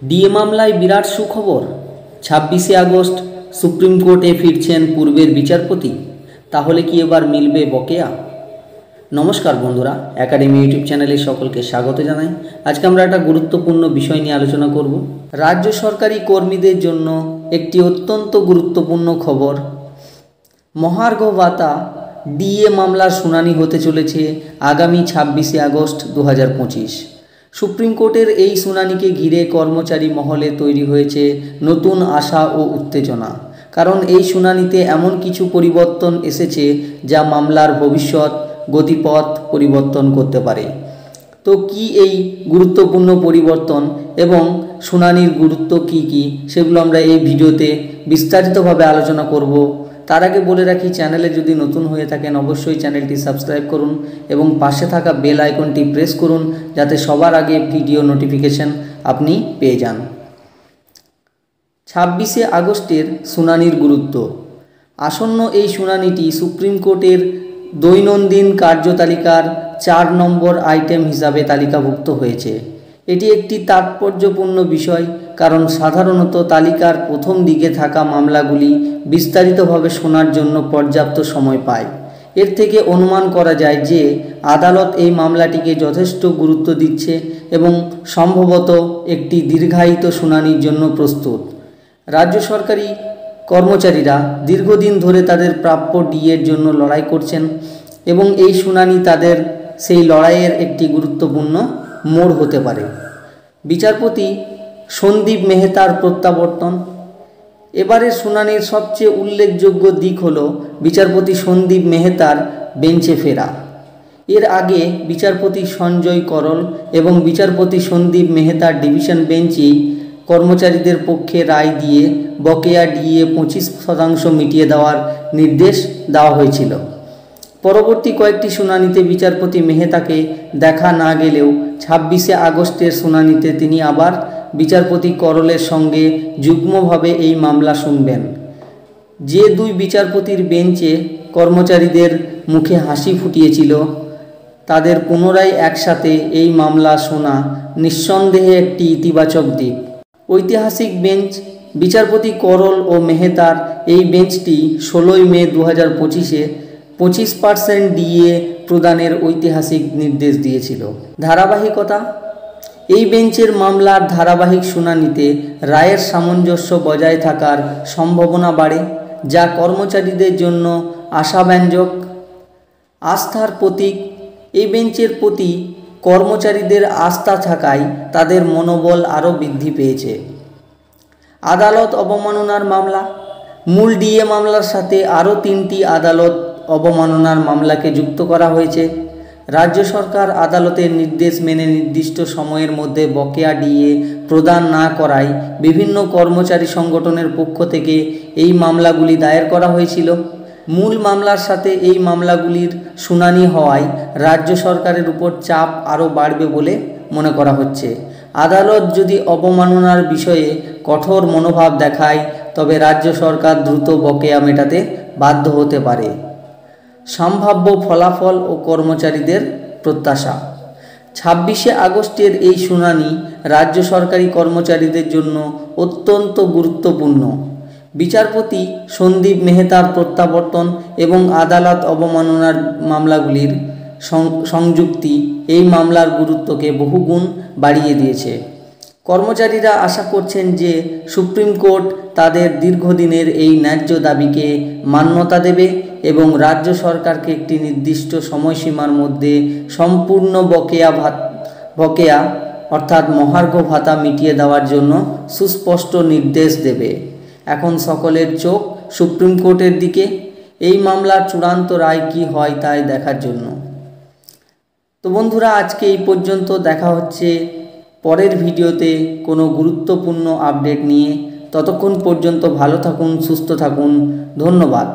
DA মামলায় বিরাট সুখবর। 26শে August supreme কোর্টে ফিরছেন পূর্বের বিচারপতি। তাহলে কি এবার মিলবে বকেয়া? নমস্কার বন্ধুরা, একাডেমি ইউটিউব চ্যানেলে সকলকে স্বাগত জানাই। আজকে আমরা একটা গুরুত্বপূর্ণ বিষয় নিয়ে আলোচনা করব। রাজ্য সরকারি কর্মীদের জন্য একটি অত্যন্ত গুরুত্বপূর্ণ খবর। মহার্ঘ ভাতা ডিএ মামলার শুনানি হতে চলেছে আগামী 26শে আগস্ট 2025। সুপ্রিম কোর্টের এই শুনানিকে ঘিরে কর্মচারী মহলে তৈরি হয়েছে নতুন আশা ও উত্তেজনা। কারণ এই শুনানিতে এমন কিছু পরিবর্তন এসেছে যা মামলার ভবিষ্যৎ গতিপথ পরিবর্তন করতে পারে। তো কি এই গুরুত্বপূর্ণ পরিবর্তন এবং শুনানির গুরুত্ব কি সেগুলো আমরা এই ভিডিওতে বিস্তারিতভাবে আলোচনা করব। তার আগে বলে রাখি, চ্যানেলে যদি নতুন হয়ে থাকেন অবশ্যই চ্যানেলটি সাবস্ক্রাইব করুন এবং পাশে থাকা বেল আইকনটি প্রেস করুন যাতে সবার আগে ভিডিও নোটিফিকেশন আপনি পেয়ে যান। 26শে আগস্টের শুনানির গুরুত্ব। আসন্ন এই শুনানিটি সুপ্রিম কোর্টের দৈনন্দিন কার্যতালিকার 4 নম্বর আইটেম হিসাবে তালিকাভুক্ত হয়েছে। এটি একটি তাৎপর্যপূর্ণ বিষয়, কারণ সাধারণত তালিকার প্রথম দিকে থাকা মামলাগুলি বিস্তারিতভাবে শোনার জন্য পর্যাপ্ত সময় পায়। এর থেকে অনুমান করা যায় যে আদালত এই মামলাটিকে যথেষ্ট গুরুত্ব দিচ্ছে এবং সম্ভবত একটি দীর্ঘায়িত শুনানির জন্য প্রস্তুত। রাজ্য সরকারি কর্মচারীরা দীর্ঘদিন ধরে তাদের প্রাপ্য ডিএর জন্য লড়াই করছেন এবং এই শুনানি তাদের সেই লড়াইয়ের একটি গুরুত্বপূর্ণ মোড় হতে পারে। বিচারপতি সন্দীপ মেহতার প্রত্যাবর্তন। এবারের শুনানির সবচেয়ে উল্লেখযোগ্য দিক হল বিচারপতি সন্দীপ মেহতার বেঞ্চে ফেরা। এর আগে বিচারপতি সঞ্জয় করল এবং বিচারপতি সন্দীপ মেহতার ডিভিশন বেঞ্চেই কর্মচারীদের পক্ষে রায় দিয়ে বকেয়া ডিএ 25% মিটিয়ে দেওয়ার নির্দেশ দেওয়া হয়েছিল। পরবর্তী কয়েকটি শুনানিতে বিচারপতি মেহতাকে দেখা না গেলেও 26শে আগস্টের শুনানিতে তিনি আবার বিচারপতি করলের সঙ্গে যুগ্মভাবে এই মামলা শুনবেন। যে দুই বিচারপতির বেঞ্চে কর্মচারীদের মুখে হাসি ফুটিয়েছিল তাদের পুনরায় একসাথে এই মামলা শোনা নিঃসন্দেহে একটি ইতিবাচক দিক। ঐতিহাসিক বেঞ্চ। বিচারপতি করল ও মেহতার এই বেঞ্চটি 16ই মে 2025-এ 25% ডিএ প্রদানের ঐতিহাসিক নির্দেশ দিয়েছিল। ধারাবাহিকতা। এই বেঞ্চের মামলার ধারাবাহিক শুনানিতে রায়ের সামঞ্জস্য বজায় থাকার সম্ভাবনা বাড়ে, যা কর্মচারীদের জন্য আশাব্যঞ্জক। আস্থার প্রতীক। এই বেঞ্চের প্রতি কর্মচারীদের আস্থা থাকায় তাদের মনোবল আরও বৃদ্ধি পেয়েছে। আদালত অবমাননার মামলা। মূল ডিএ মামলার সাথে আরও 3টি আদালত অবমাননার মামলাকে যুক্ত করা হয়েছে। রাজ্য সরকার আদালতের নির্দেশ মেনে নির্দিষ্ট সময়ের মধ্যে বকেয়া ডিএ প্রদান না করায় বিভিন্ন কর্মচারী সংগঠনের পক্ষ থেকে এই মামলাগুলি দায়ের করা হয়েছিল। মূল মামলার সাথে এই মামলাগুলির শুনানি হওয়ায় রাজ্য সরকারের উপর চাপ আরও বাড়বে বলে মনে করা হচ্ছে। আদালত যদি অবমাননার বিষয়ে কঠোর মনোভাব দেখায় তবে রাজ্য সরকার দ্রুত বকেয়া মেটাতে বাধ্য হতে পারে। সম্ভাব্য ফলাফল ও কর্মচারীদের প্রত্যাশা। 26শে আগস্টের এই শুনানি রাজ্য সরকারি কর্মচারীদের জন্য অত্যন্ত গুরুত্বপূর্ণ। বিচারপতি সন্দীপ মেহতার প্রত্যাবর্তন এবং আদালত অবমাননার মামলাগুলির সংযুক্তি এই মামলার গুরুত্বকে বহুগুণ বাড়িয়ে দিয়েছে। কর্মচারীরা আশা করছেন যে সুপ্রিম কোর্ট তাদের দীর্ঘদিনের এই ন্যায্য দাবিকে মান্যতা দেবে এবং রাজ্য সরকারকে একটি নির্দিষ্ট সময়সীমার মধ্যে সম্পূর্ণ বকেয়া অর্থাৎ মহার্ঘ ভাতা মিটিয়ে দেওয়ার জন্য সুস্পষ্ট নির্দেশ দেবে। এখন সকলের চোখ সুপ্রিম কোর্টের দিকে। এই মামলার চূড়ান্ত রায় কী হয় তাই দেখার জন্য। তো বন্ধুরা, আজকে এই পর্যন্ত। দেখা হচ্ছে পরের ভিডিওতে কোনো গুরুত্বপূর্ণ আপডেট নিয়ে। ততক্ষণ পর্যন্ত ভালো থাকুন, সুস্থ থাকুন। ধন্যবাদ।